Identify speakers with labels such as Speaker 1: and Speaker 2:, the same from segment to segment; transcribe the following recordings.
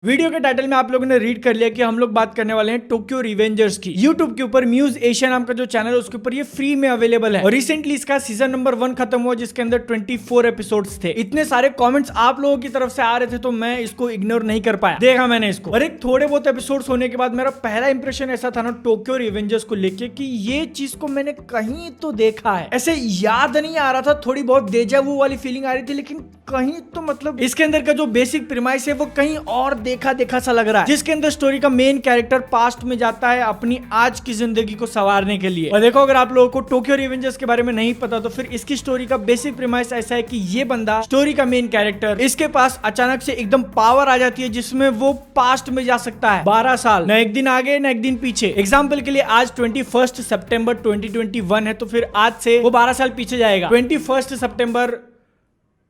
Speaker 1: Video के title में आप लोगों ने रीड कर लिया कि हम लोग बात करने वाले हैं टोक्यो रिवेंजर्स की। यूट्यूब के ऊपर म्यूज एशिया नाम का जो चैनल है उसके ऊपर ये फ्री में अवेलेबल है और रिसेंटली इसका सीजन नंबर 1 खत्म हुआ जिसके अंदर 24 एपिसोड्स थे। इतने सारे कमेंट्स आप लोगों की तरफ से आ रहे थे तो मैं इसको इग्नोर नहीं कर पाया, देखा मैंने इसको। और एक थोड़े बहुत एपिसोड्स होने के बाद मेरा पहला इंप्रेशन ऐसा था ना टोक्यो रिवेंजर्स को लेके कि ये चीज को मैंने कहीं तो देखा है, ऐसे याद नहीं आ रहा था, थोड़ी बहुत डेजा वू वाली फीलिंग आ रही थी, लेकिन कहीं तो मतलब इसके अंदर का जो बेसिक प्रीमाइस है वो कहीं और देखा देखा सा लग रहा है, जिसके अंदर स्टोरी का मेन कैरेक्टर पास्ट में जाता है अपनी आज की जिंदगी को संवारने के लिए। और देखो, अगर आप लोगों को टोक्यो रिवेंजर्स के बारे में नहीं पता तो फिर इसकी स्टोरी का बेसिक प्रीमाइस ऐसा है कि ये बंदा स्टोरी का मेन कैरेक्टर, इसके पास अचानक से एकदम पावर आ जाती है जिसमें वो पास्ट में जा सकता है 12 साल, न एक दिन आगे न एक दिन पीछे। एग्जाम्पल के लिए आज 21 सितंबर 2021 है तो फिर आज से वो 12 साल पीछे जाएगा 21 सितंबर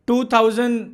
Speaker 1: 2009।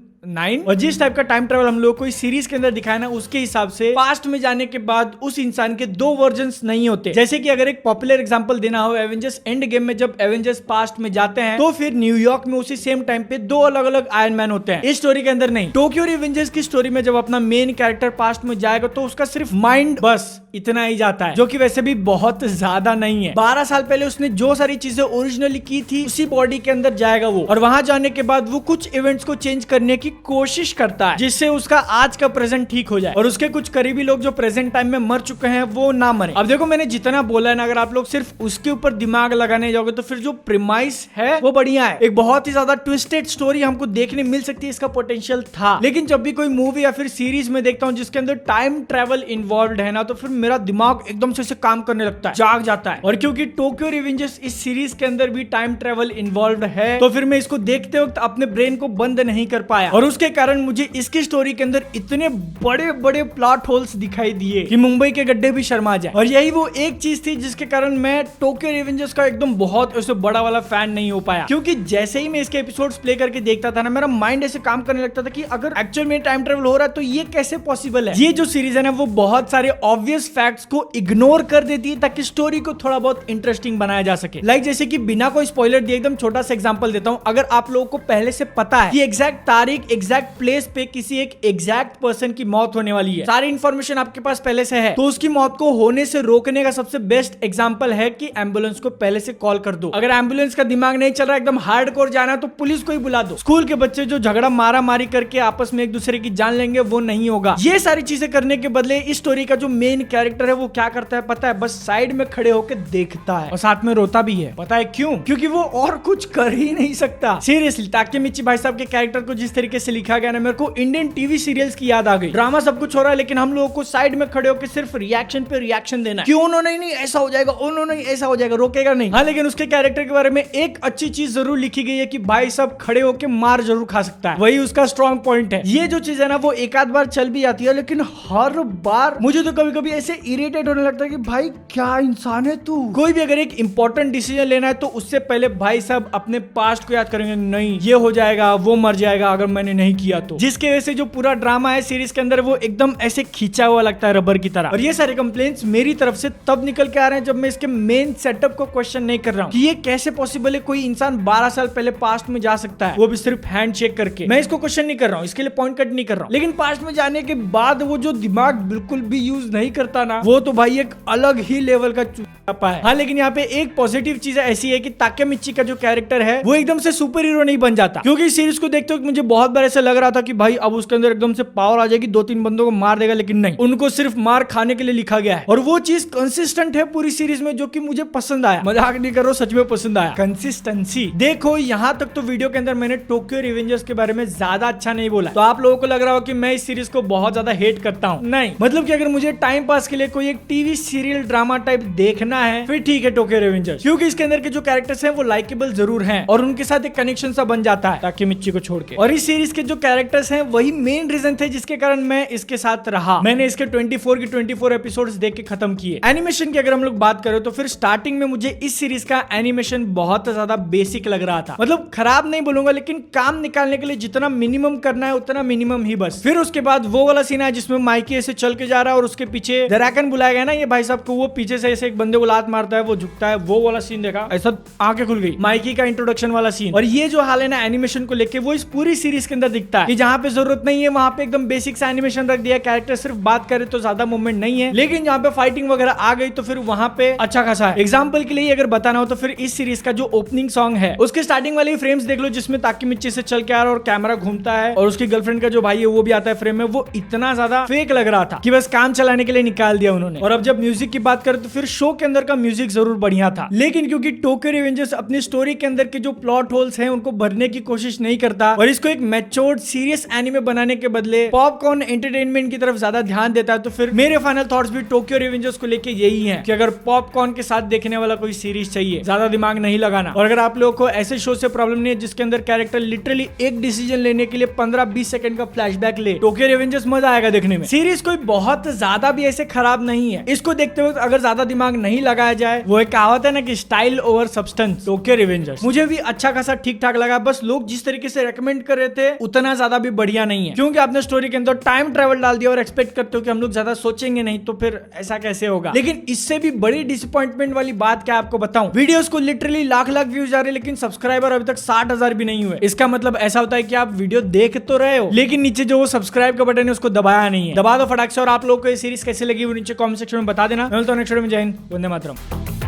Speaker 1: और जिस टाइप का टाइम ट्रेवल हम लोग को इस सीरीज के अंदर दिखाया ना उसके हिसाब से पास्ट में जाने के बाद उस इंसान के दो वर्जन्स नहीं होते। जैसे कि अगर एक पॉपुलर एग्जांपल देना हो, एवेंजर्स एंड गेम में जब एवेंजर्स पास्ट में जाते हैं तो फिर न्यूयॉर्क में उसी सेम टाइम पे दो अलग अलग आयरन मैन होते हैं। इस स्टोरी के अंदर नहीं। टोक्यो रिवेंजर्स की स्टोरी में जब अपना मेन कैरेक्टर पास्ट में जाएगा तो उसका सिर्फ माइंड बस इतना ही जाता है, जो कि वैसे भी बहुत ज्यादा नहीं है। 12 साल पहले उसने जो सारी चीजें ओरिजिनली की थी उसी बॉडी के अंदर जाएगा वो, और वहां जाने के बाद वो कुछ इवेंट्स को चेंज करने की कोशिश करता है जिससे उसका आज का प्रेजेंट ठीक हो जाए और उसके कुछ करीबी लोग जो प्रेजेंट टाइम में मर चुके हैं वो ना मरे। अब देखो, मैंने जितना बोला है ना, अगर आप लोग सिर्फ उसके ऊपर दिमाग लगाने जाओगे तो फिर जो प्रीमाइस है वो बढ़िया है। एक बहुत ही ज्यादा ट्विस्टेड स्टोरी हमको देखने मिल सकती है, इसका पोटेंशियल था। लेकिन जब भी कोई मूवी या फिर सीरीज में देखता हूँ जिसके अंदर टाइम ट्रेवल इन्वॉल्व है ना, तो फिर मेरा दिमाग एकदम से काम करने लगता है, जाग जाता है। और क्योंकि टोक्यो रिवेंजर्स इस सीरीज के अंदर भी टाइम ट्रेवल इन्वॉल्व है तो फिर मैं इसको देखते वक्त अपने ब्रेन को बंद नहीं कर पाया और उसके कारण मुझे इसकी स्टोरी के अंदर इतने बड़े बड़े प्लॉट होल्स दिखाई दिए कि मुंबई के गड्ढे भी शर्मा जाए। और यही वो एक चीज थी जिसके कारण मैं टोक्यो रिवेंजर्स का एकदम बहुत ऐसे बड़ा वाला फैन नहीं हो पाया, क्योंकि जैसे ही मैं इसके एपिसोड्स प्ले करके देखता था ना, मेरा माइंड ऐसे काम करने लगता था कि अगर एक्चुअल में टाइम ट्रेवल हो रहा है तो ये कैसे पॉसिबल है। ये जो सीरीज है ना वो बहुत सारे ऑब्वियस फैक्ट्स को इग्नोर कर देती है ताकि स्टोरी को थोड़ा बहुत इंटरेस्टिंग बनाया जा सके। लाइक जैसे कि बिना कोई स्पॉइलर दिए एकदम छोटा सा एग्जांपल देता हूं। अगर आप लोगों को पहले से पता है कि एग्जैक्ट तारीख एग्जैक्ट प्लेस पे किसी एक एग्जैक्ट पर्सन की मौत होने वाली है, सारी इंफॉर्मेशन आपके पास पहले से है, तो उसकी मौत को होने से रोकने का सबसे बेस्ट एग्जांपल है कि एम्बुलेंस को पहले से कॉल कर दो। अगर एम्बुलेंस का दिमाग नहीं चल रहा, एकदम हार्डकोर जाना है तो पुलिस को ही बुला दो। स्कूल के बच्चे जो झगड़ा मारा मारी करके आपस में एक दूसरे की जान लेंगे वो नहीं होगा। ये सारी चीजें करने के बदले इस स्टोरी का जो मेन कैरेक्टर है वो क्या करता है पता है? बस साइड में खड़े होकर देखता है और साथ में रोता भी है। पता है क्यों? क्योंकि वो और कुछ कर ही नहीं सकता। सीरियसली ताकेमिची भाई साहब के कैरेक्टर को जिस तरीके से लिखा गया ना, मेरे को इंडियन टीवी सीरियल्स की याद आ गई। ड्रामा सब कुछ हो रहा है लेकिन हम लोगों को साइड में खड़े होकर सिर्फ रिएक्शन पे रिएक्शन देना है। क्यों उन्होंने नहीं ऐसा हो जाएगा, उन्होंने ऐसा हो जाएगा, रोकेगा नहीं। हाँ, लेकिन उसके कैरेक्टर के बारे में एक अच्छी चीज जरूर लिखी गई है कि भाई सब खड़े होकर मार जरूर खा सकता है, वही उसका स्ट्रॉन्ग पॉइंट है। ये जो चीज है ना वो एक आध बार चल भी जाती है, लेकिन हर बार मुझे तो कभी कभी ऐसे इरिटेट होने लगता है कि भाई क्या इंसान है तू। कोई भी अगर एक इंपॉर्टेंट डिसीजन लेना है तो उससे पहले भाई साहब अपने पास्ट को याद करेंगे, नहीं ये हो जाएगा वो मर जाएगा अगर मैंने नहीं किया तो, जिसके वजह से जो पूरा ड्रामा है सीरीज के अंदर वो एकदम ऐसे खींचा हुआ लगता है रबर की तरह। और ये सारे कंप्लेंट्स मेरी तरफ से तब निकल के आ रहे हैं जब मैं इसके मेन सेटअप को क्वेश्चन नहीं कर रहा हूँ कि ये कैसे पॉसिबल है कोई इंसान 12 साल पहले पास्ट में जा सकता है, वो भी सिर्फ हैंड शेक करके। मैं इसको क्वेश्चन नहीं कर रहा हूँ, इसके लिए पॉइंट कट नहीं कर रहा हूँ, लेकिन पास्ट में जाने के बाद वो जो दिमाग बिल्कुल भी यूज नहीं करता ना, वो तो भाई एक अलग ही लेवल का चुप्पा है। हाँ, लेकिन यहाँ पे एक पॉजिटिव चीज ऐसी है कि ताकेमिची का जो कैरेक्टर है वो एकदम से सुपर हीरो नहीं बन जाता, क्योंकि इस सीरीज को देखते हुए मुझे बहुत बार ऐसा लग रहा था कि भाई अब उसके अंदर एकदम से पावर आ जाएगी, 2-3 बंदों को मार देगा, लेकिन नहीं, उनको सिर्फ मार खाने के लिए लिखा गया है और वो चीज कंसिस्टेंट है पूरी सीरीज में, जो कि मुझे पसंद आया। मजाक नहीं कर रहा हूं, सच में पसंद आया। कंसिस्टेंसी देखो, यहाँ तक तो वीडियो के अंदर मैंने टोक्यो रिवेंजर्स के बारे में ज्यादा अच्छा नहीं बोला, तो आप लोगों को लग रहा हो कि मैं इस सीरीज को बहुत ज्यादा हेट करता हूँ। नहीं, मतलब कि अगर मुझे टाइम पास के लिए कोई एक टीवी सीरियल ड्रामा टाइप देखना है फिर ठीक है टोक्यो रिवेंजर्स, क्योंकि इसके अंदर के जो कैरेक्टर्स हैं वो लाइकेबल जरूर हैं और उनके साथ एक कनेक्शन सा बन जाता है ताकेमिची को छोड़ के। और इस सीरीज के जो कैरेक्टर्स हैं वही मेन रीजन थे जिसके कारण मैं इसके साथ रहा। मैंने इसके 24 की 24 एपिसोड्स देख के खत्म किए। एनिमेशन की अगर हम लोग बात करें तो फिर स्टार्टिंग में मुझे इस सीरीज का एनिमेशन बहुत ज्यादा बेसिक लग रहा था, मतलब खराब नहीं बोलूंगा लेकिन काम निकालने के लिए जितना मिनिमम करना है उतना मिनिमम ही बस। फिर उसके बाद वो वाला सीन है जिसमें माइकी ऐसे चल के जा रहा है और उसके पीछे दराकन बुलाया गया ना ये भाई साहब को, वो पीछे से ऐसे एक बंदे को लात मारता है, वो झुकता है, वो वाला सीन देखा, ऐसा आंखें खुल गई। माइकी का इंट्रोडक्शन वाला सीन और ये जो हाल है ना एनिमेशन को लेके वो इस पूरी सीरीज के अंदर दिखता है कि जहाँ पे जरूरत नहीं है वहां पे एकदम बेसिक सा एनिमेशन रख दिया, कैरेक्टर सिर्फ बात करे तो ज्यादा मूवमेंट नहीं है, लेकिन जहाँ पे फाइटिंग वगैरह आ गई तो फिर वहां पे अच्छा खासा है। एग्जाम्पल के लिए अगर बताना हो तो फिर इस सीरीज का जो ओपनिंग सॉन्ग है उसके स्टार्टिंग वाले फ्रेम्स देख लो, जिसमें ताकि मिच्ची से चल के आ रहा और कैमरा घूमता है और उसकी गर्लफ्रेंड का जो भाई है वो भी आता है फ्रेम में, वो इतना ज्यादा फेक लग रहा था कि बस काम चलाने के लिए निकाल दिया उन्होंने। और अब जब म्यूजिक की बात करें तो फिर शो के अंदर का म्यूजिक जरूर बढ़िया था, लेकिन क्योंकि टोक्यो रिवेंजर्स अपनी स्टोरी के अंदर के जो प्लॉट होल्स हैं उनको भरने की कोशिश नहीं करता और इसको एक मैच्योर्ड सीरियस एनीमे बनाने के बदले पॉपकॉर्न एंटरटेनमेंट की तरफ ज्यादा ध्यान देता है, तो फिर मेरे फाइनल थॉट्स भी टोक्यो रिवेंजर्स को लेके यही हैं कि अगर पॉपकॉर्न के साथ देखने वाला कोई सीरीज चाहिए, ज्यादा दिमाग नहीं लगाना। और अगर आप लोगों को ऐसे शो से प्रॉब्लम नहीं है जिसके अंदर कैरेक्टर लिटरली एक डिसीजन लेने के लिए 15-20 सेकंड का फ्लैशबैक ले, टोक्यो रिवेंजर्स मजा आएगा देखने में। सीरीज कोई बहुत ज्यादा भी ऐसे खराब नहीं है, इसको देखते वक्त अगर ज्यादा दिमाग नहीं लगाया जाए, वो एक कहावत है ना कि style over substance, Tokyo Revengers मुझे भी अच्छा खासा ठीक ठाक लगा। बस लोग जिस तरीके से रेकमेंड कर रहे थे उतना ज्यादा भी बढ़िया नहीं है, क्योंकि आपने स्टोरी के अंदर टाइम ट्रेवल डाल दिया और एक्सपेक्ट करते हो कि हम लोग ज्यादा सोचेंगे नहीं, तो फिर ऐसा कैसे होगा। लेकिन इससे भी बड़ी डिसअपॉइंटमेंट वाली बात क्या आपको बताऊं, वीडियोस को लिटरली लाख व्यूज आ रहे, लेकिन सब्सक्राइबर अभी तक 60,000 भी नहीं हुए। इसका मतलब ऐसा होता है कि आप वीडियो देख तो रहे हो, लेकिन नीचे जो वो सब्सक्राइब का बटन है उसको दबाया नहीं है। दबा दो फटाक से। और आप लोगों को ये सीरीज कैसे लगी वो नीचे कमेंट सेक्शन में बता देना। मिलता हूं नेक्स्ट वीडियो में। जय हिंद, वंदे मातरम।